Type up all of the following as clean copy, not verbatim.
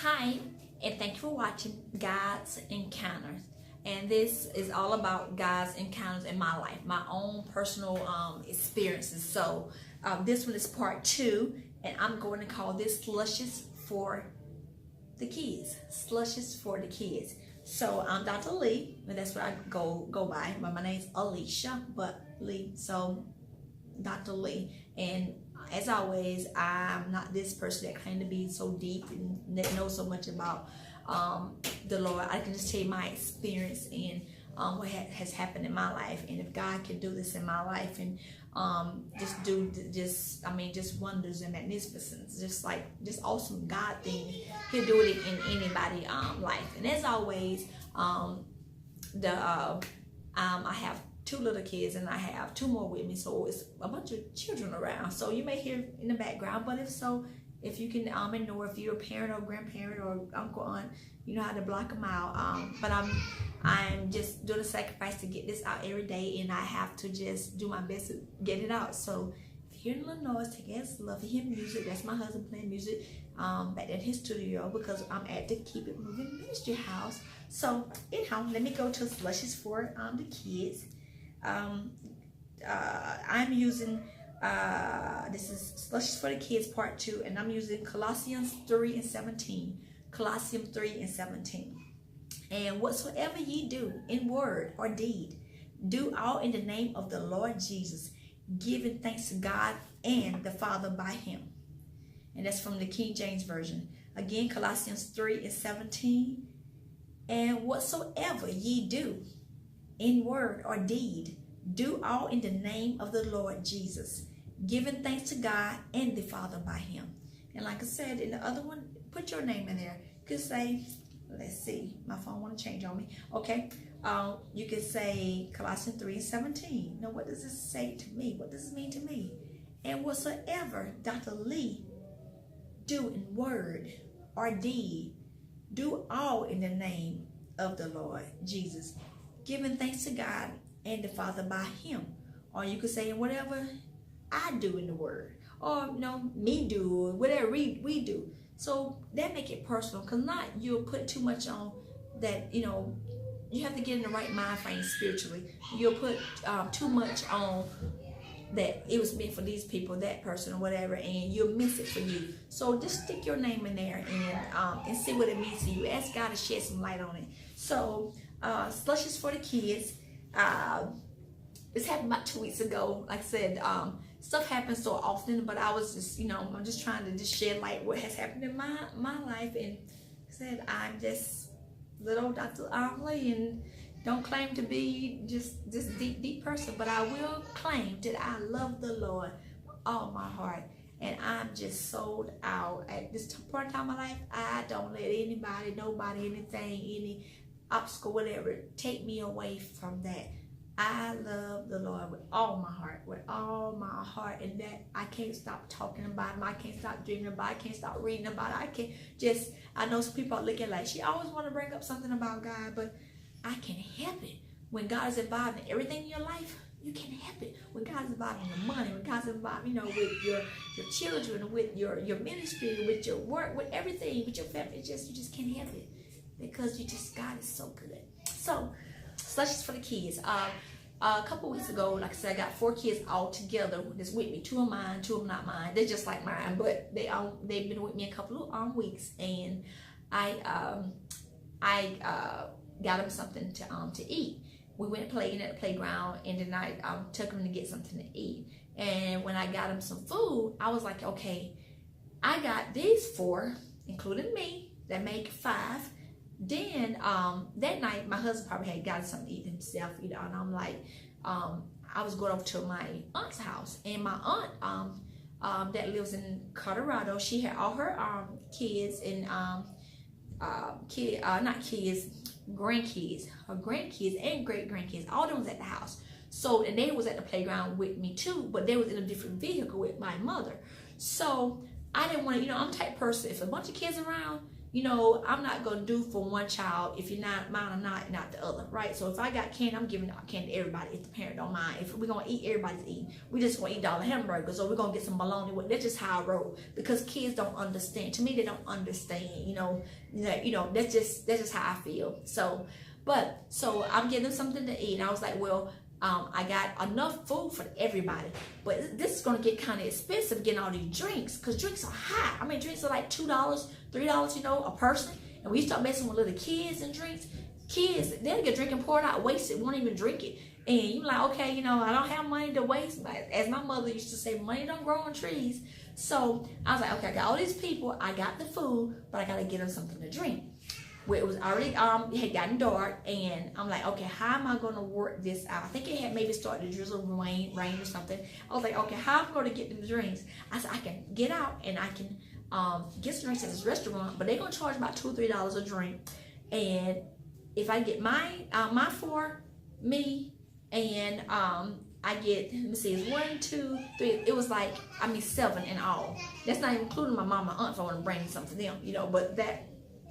Hi, and thank you for watching God's Encounters. And this is all about God's encounters in my life, my own personal experiences. So this one is part 2, and I'm going to call this Slushies for the Kids. Slushies for the Kids. So I'm Dr. Lee, and that's what I go by. But my name's Alicia, but Lee. So Dr. Lee. And as always, I'm not this person that claims to be so deep and that knows so much about the Lord. I can just tell you my experience and what has happened in my life. And if God can do this in my life and just wonders and magnificence, just awesome God things, He'll do it in anybody's life. And as always, I have 2 little kids and I have 2 more with me, so it's a bunch of children around. So you may hear in the background, but if you can ignore, if you're a parent or grandparent or uncle, aunt, you know how to block them out. But I'm just doing a sacrifice to get this out every day, and I have to just do my best to get it out. So if you hear a little noise, take it as love. You hear music, that's my husband playing music back in his studio, because I'm at the Keep It Moving Ministry house. So anyhow, let me go to Slushies for the kids. I'm using this is Slushies for the Kids part 2, and I'm using Colossians 3 and 17. Colossians 3 and 17. And whatsoever ye do in word or deed, do all in the name of the Lord Jesus, giving thanks to God and the Father by Him. And that's from the King James Version. Again, Colossians 3 and 17. And whatsoever ye do in word or deed, do all in the name of the Lord Jesus, giving thanks to God and the Father by Him. And like I said in the other one, put your name in there. You could say, let's see, my phone want to change on me. Okay, you could say Colossians 3 and 17. Now, what does this say to me? What does this mean to me? And whatsoever Dr. Lee do in word or deed, do all in the name of the Lord Jesus, giving thanks to God and the Father by Him. Or you could say, whatever I do in the word, or me do, or whatever we do. So that make it personal, because not you'll put too much on that. You have to get in the right mind frame spiritually. You'll put too much on that it was meant for these people, that person, or whatever, and you'll miss it for you. So just stick your name in there and see what it means to you. Ask God to shed some light on it. So Slushies for the Kids. This happened about 2 weeks ago. Like I said, stuff happens so often, but I was just, I'm just trying to just shed light what has happened in my life. And I said, I'm just little Dr. Lee, and don't claim to be just this deep person, but I will claim that I love the Lord with all my heart. And I'm just sold out at this point in time of my life. I don't let anybody, nobody, anything, any obstacle, whatever, take me away from that. I love the Lord with all my heart, and that I can't stop talking about Him. I can't stop dreaming about it. I can't stop reading about it. I know some people are looking like, she always want to bring up something about God, but I can't help it. When God is involved in everything in your life, you can't help it. When God is involved in your money, when God's involved, with your children, with your ministry, with your work, with everything, with your family, you just can't help it. Because God is so good. So, Slushies for the Kids. A couple weeks ago, like I said, I got 4 kids all together that's with me. 2 are mine, 2 are not mine. They're just like mine, but they've been with me a couple of weeks, and I got them something to eat. We went playing at the playground, and then I took them to get something to eat. And when I got them some food, I was like, okay, I got these 4, including me, that make 5. Then that night, my husband probably had gotten something to eat himself, and I'm like, I was going over to my aunt's house, and my aunt that lives in Colorado, she had all her kids and grandkids, her grandkids and great grandkids, all them was at the house. So, and they was at the playground with me too, but they was in a different vehicle with my mother. So I didn't want to, you know, I'm the type of person, if a bunch of kids around, you know, I'm not going to do for one child, if you're not mine or not the other, right? So if I got candy, I'm giving out candy to everybody if the parent don't mind. If we're going to eat, everybody's eating. We just going to eat all the hamburgers, or we're going to get some bologna. That's just how I roll, because kids don't understand. To me, they don't understand, you know, that's just how I feel. So I'm getting them something to eat, and I was like, well, I got enough food for everybody, but this is gonna get kind of expensive getting all these drinks, because drinks are high. I mean, drinks are like $2, $3, you know, a person. And we start messing with little kids and drinks. Kids, they'll get drinking poured out, wasted, won't even drink it. And you're like, okay, you know, I don't have money to waste. But as my mother used to say, money don't grow on trees. So I was like, okay, I got all these people, I got the food, but I gotta get them something to drink. Where it was already it had gotten dark, and I'm like, okay, how am I gonna work this out? I think it had maybe started to drizzle, rain or something. I was like, okay, how am I gonna get them drinks? I said, I can get out and I can get some drinks at this restaurant, but they're gonna charge about $2 or $3 a drink. And if I get my for me, and I get, let me see, it's 1, 2, 3. It was like, 7 in all. That's not even including my mom and aunt if I want to bring something to them, you know. But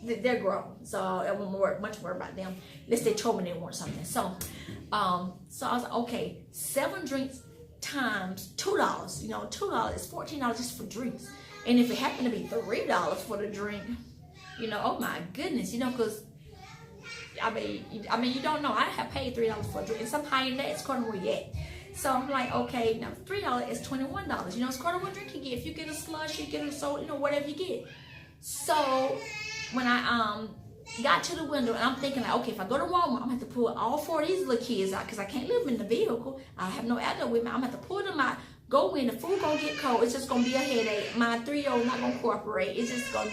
they're grown, so I won't much more about them unless they told me they want something. So I was like, okay, 7 drinks times $2. You know, $2 is $14 just for drinks. And if it happened to be $3 for the drink, you know, oh my goodness, you know, because I mean, you don't know. I have paid $3 for a drink, and somehow in that, it's according to where you at. So I'm like, okay, now $3 is $21. You know, it's according to what drink you get. If you get a slush, you get a soda, you know, whatever you get. So when I got to the window, and I'm thinking like, okay, if I go to Walmart, I'm gonna have to pull all 4 of these little kids out, because I can't leave them in the vehicle. I have no adult with me. I'm gonna have to pull them out, go in, the food gonna get cold. It's just gonna be a headache. My 3-year-old not gonna cooperate. It's just gonna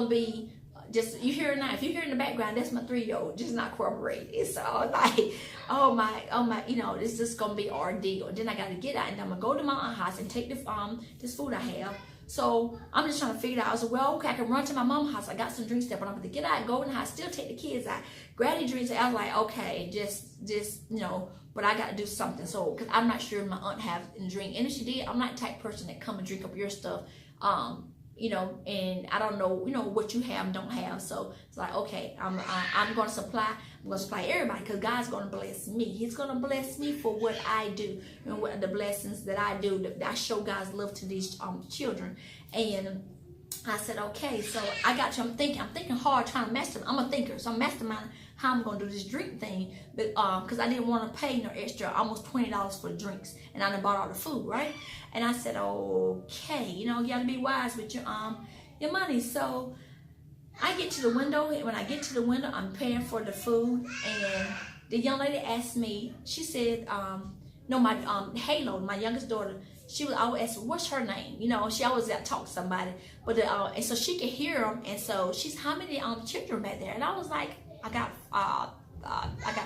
be you hear it now. If you hear in the background, that's my 3-year-old just not cooperate. It's all like, oh my, you know, it's just gonna be ordeal. Then I gotta get out, and I'm gonna go to my aunt's house and take this food I have. So I'm just trying to figure it out. I was like, well, okay, I can run to my mom's house. I got some drinks there, but I'm going to get out and go in the house, still take the kids out, grab the drinks. I was like, okay, just, you know, but I got to do something. So, because I'm not sure my aunt have a drink. And if she did, I'm not the type of person that come and drink up your stuff. You know, and I don't know, you know, what you have and don't have. So it's like, okay, I'm going to supply everybody, because God's going to bless me. He's going to bless me for what I do, and what the blessings that I do, that I show God's love to these children. And I said, okay, so I got you. I'm thinking hard, trying to master. I'm a thinker, so I'm masterminding how I'm gonna do this drink thing, but because I didn't want to pay no extra, almost $20 for the drinks, and I done bought all the food, right? And I said, okay, you know, you gotta be wise with your money. So I get to the window, and when I get to the window, I'm paying for the food, and the young lady asked me. She said, no, my Halo, my youngest daughter. She would always ask, what's her name? You know, she always got to talk to somebody. But and so she could hear them. And so she's, how many children back there? And I was like, I got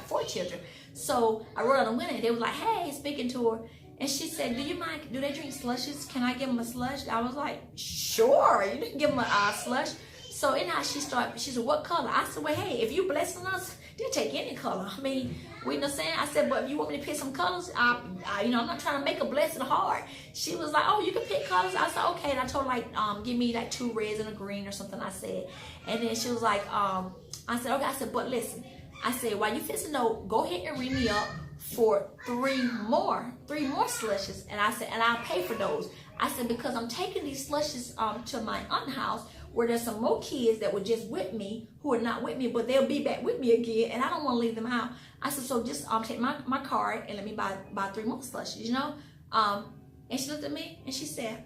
4 children. So I wrote on the window, and they were like, hey, speaking to her. And she said, do you mind, do they drink slushes? Can I give them a slush? I was like, sure, you can give them a slush. So anyhow, she said, what color? I said, well, hey, if you blessing us, they'll take any color. I mean, we know what I'm saying? I said, but if you want me to pick some colors, you know, I'm not trying to make a blessing hard. She was like, oh, you can pick colors? I said, okay. And I told her, like, give me like 2 reds and a green or something, I said. And then she was like, I said, okay. I said, but listen, I said, while you fix a note, go ahead and ring me up for 3 more slushes. And I said, and I'll pay for those. I said, because I'm taking these slushes to my aunt's house, where there's some more kids that were just with me, who are not with me, but they'll be back with me again, and I don't want to leave them out. I said, so just take my card and let me buy 3 more slushes, you know? And she looked at me and she said,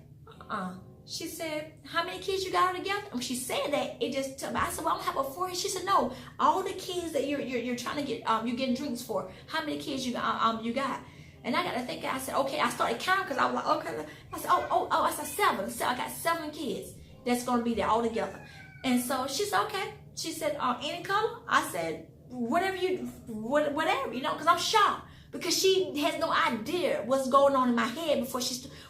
She said, how many kids you got together? And when she said that, it just took me. I said, well, I don't have a 4. She said, no, all the kids that you're trying to get, you're getting drinks for. How many kids you got? And I got to think. I said, okay. I started counting, because I was like, okay. I said, I said 7. So I got 7 kids that's going to be there all together. And so she said, okay. She said, any color? I said, whatever, you know, because I'm shocked. Because she has no idea what's going on in my head before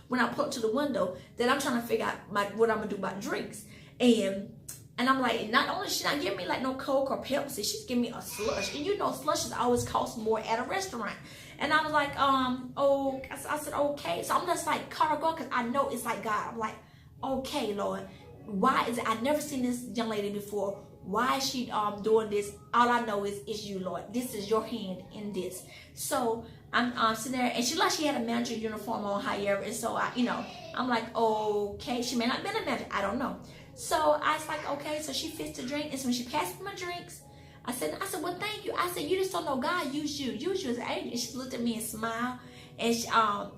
when I pull up to the window, that I'm trying to figure out what I'm going to do about drinks. And I'm like, not only she not giving me like no Coke or Pepsi, she's giving me a slush. And you know, slushes always cost more at a restaurant. And I was like, I said, okay. So I'm just like, caught her going, because I know it's like God. I'm like, okay, Lord, why is it? I've never seen this young lady before. Why is she doing this? All I know is you, Lord. This is your hand in this. So I'm sitting there, and she had a manager uniform on, however, and so I'm like, okay, she may not have been a manager, I don't know. So I was like, okay, so she fixed the drink, and so when she passed me my drinks, I said, well, thank you. I said, you just don't know God use you as an angel. And she looked at me and smiled, and she,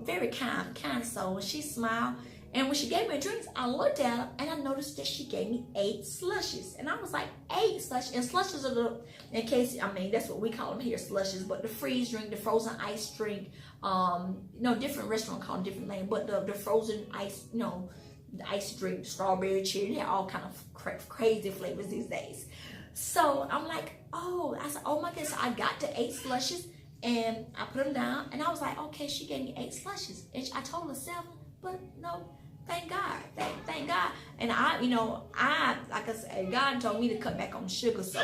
very kind soul. She smiled, and when she gave me drinks, I looked at her and I noticed that she gave me 8 slushies, and I was like, 8 slushies. And slushies are the, in case, that's what we call them here, slushies. But the freeze drink, the frozen ice drink, different restaurants call them different names, but the frozen ice, the ice drink, strawberry, cherry, they have all kind of crazy flavors these days. So I'm like, I said, oh my goodness. So I got to 8 slushies, and I put them down, and I was like, okay, she gave me 8 slushies, and I told her 7, but no, thank God, thank God. And I like I said, God told me to cut back on sugar, so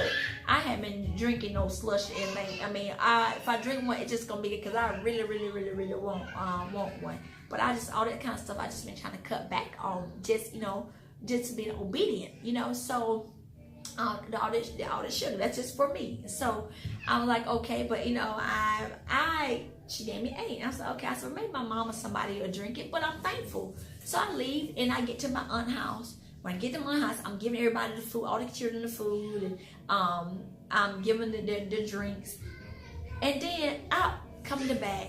I haven't been drinking no slush. And if I drink one, it's just gonna be because I really want one. But all that kind of stuff, I just been trying to cut back on just being obedient, So all this sugar, that's just for me. So I was like, okay, but she gave me 8. I said, okay. I said, maybe my mom or somebody will drink it, but I'm thankful. So I leave, and I get to my aunt's house. When I get to my aunt's house, I'm giving everybody the food, all the children the food, and I'm giving the drinks. And then out coming the back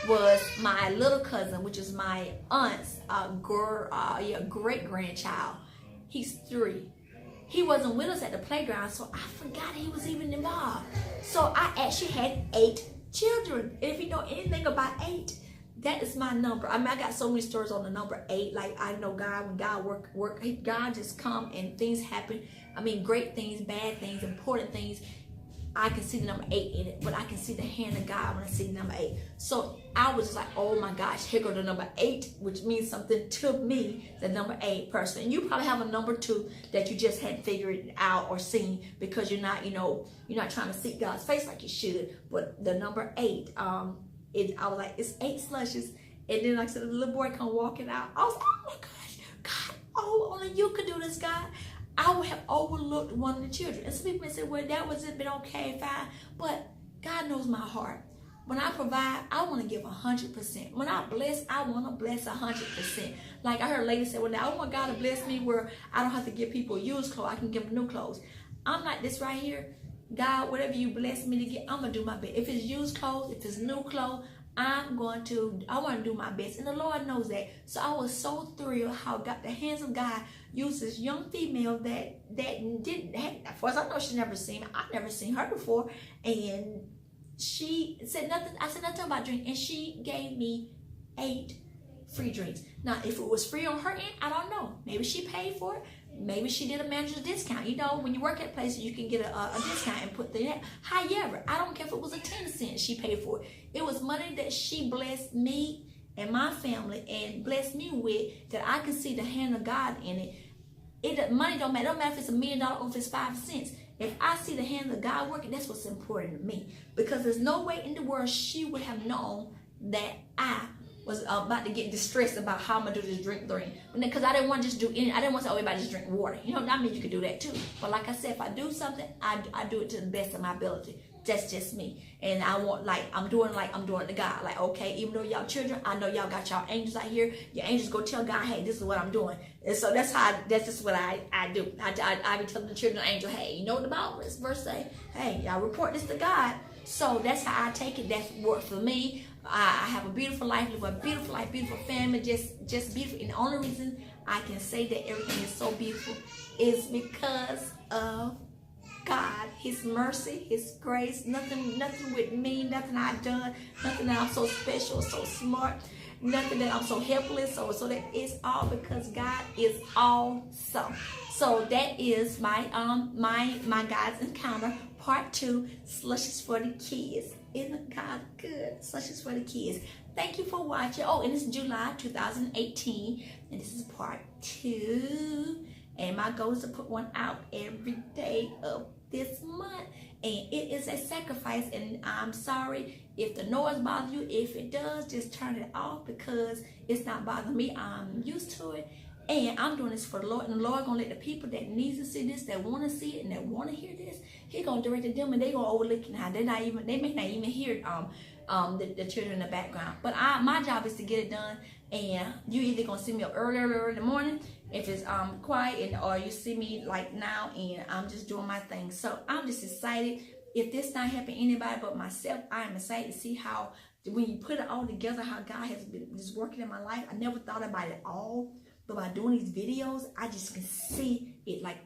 was my little cousin, which is my aunt's great grandchild. He's 3. He wasn't with us at the playground, so I forgot he was even involved. So I actually had 8 children. And if you know anything about 8, that is my number. I got so many stories on the number 8. Like, I know God, when God work, God just come and things happen. Great things, bad things, important things. I can see the number 8 in it, but I can see the hand of God when I see the number 8. So I was just like, oh my gosh, here go the number 8, which means something to me, the number 8 person. And you probably have a number 2 that you just hadn't figured out or seen because you're not trying to seek God's face like you should. But the number 8, I was like, it's 8 slushes. And then, like I said, the little boy come walking out. I was like, oh my gosh, God, only you could do this, God. I would have overlooked one of the children. And some people may say, well, that was been okay, fine. But God knows my heart. When I provide, I want to give 100%. When I bless, I want to bless 100%. Like I heard a lady say, well, now I want God to bless me where I don't have to give people used clothes. I can give them new clothes. I'm like this right here. God, whatever you bless me to get, I'm going to do my best. If it's used clothes, if it's new clothes, I want to do my best. And the Lord knows that. So I was so thrilled how God, the hands of God used this young female that didn't have, as far as I know, she's never seen me. I've never seen her before. And she said nothing. I said nothing about drink. And she gave me 8 free drinks. Now, if it was free on her end, I don't know. Maybe she paid for it. Maybe she did a manager's discount. When you work at places, you can get a discount and put the however. I don't care if it was a 10 cents she paid for it. It was money that she blessed me and my family and blessed me with, that I can see the hand of God in it. Money don't matter. It don't matter if it's $1 million or if it's 5 cents. If I see the hand of God working, that's what's important to me. Because there's no way in the world she would have known that I was about to get distressed about how I'm gonna do this drink thing, because I didn't want to just do any. I didn't want to tell everybody just drink water. I mean, you could do that too. But like I said, if I do something, I do it to the best of my ability. That's just me. And I want, I'm doing to God. Like, okay, even though y'all children, I know y'all got y'all angels out here. Your angels go tell God, hey, this is what I'm doing. And so that's just what I do. I be telling the children angel, hey, you know what the Bible verse say? Hey, y'all report this to God. So that's how I take it. That's worked for me. I have a beautiful life, live a beautiful life, beautiful family, just beautiful. And the only reason I can say that everything is so beautiful is because of God, His mercy, His grace. Nothing with me, nothing I've done, nothing that I'm so special, so smart, nothing that I'm so helpless. So that it's all because God is awesome. So that is my God's encounter part 2, slushes for the kids. Isn't God good? Slushes for the kids. Thank you for watching. Oh, and it's July 2018, and this is part 2. And my goal is to put one out every day of this month. And it is a sacrifice. And I'm sorry if the noise bothers you. If it does, just turn it off because it's not bothering me. I'm used to it. And I'm doing this for the Lord, and the Lord gonna let the people that needs to see this, that want to see it, and that want to hear this, He gonna direct them, and they gonna overlook it. Now they may not even hear the children in the background. But my job is to get it done. And you either gonna see me up early in the morning if it's quiet, or you see me like now, and I'm just doing my thing. So I'm just excited. If this not helping anybody but myself, I am excited to see how when you put it all together, how God has been just working in my life. I never thought about it all. But by doing these videos, I just can see it like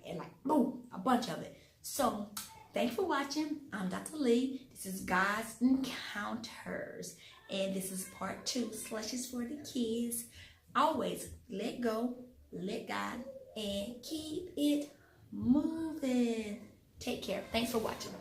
boom, a bunch of it. So thanks for watching. I'm Dr. Lee. This is God's Encounters. And this is part 2, Slushies for the kids. Always let go, let God, and keep it moving. Take care. Thanks for watching.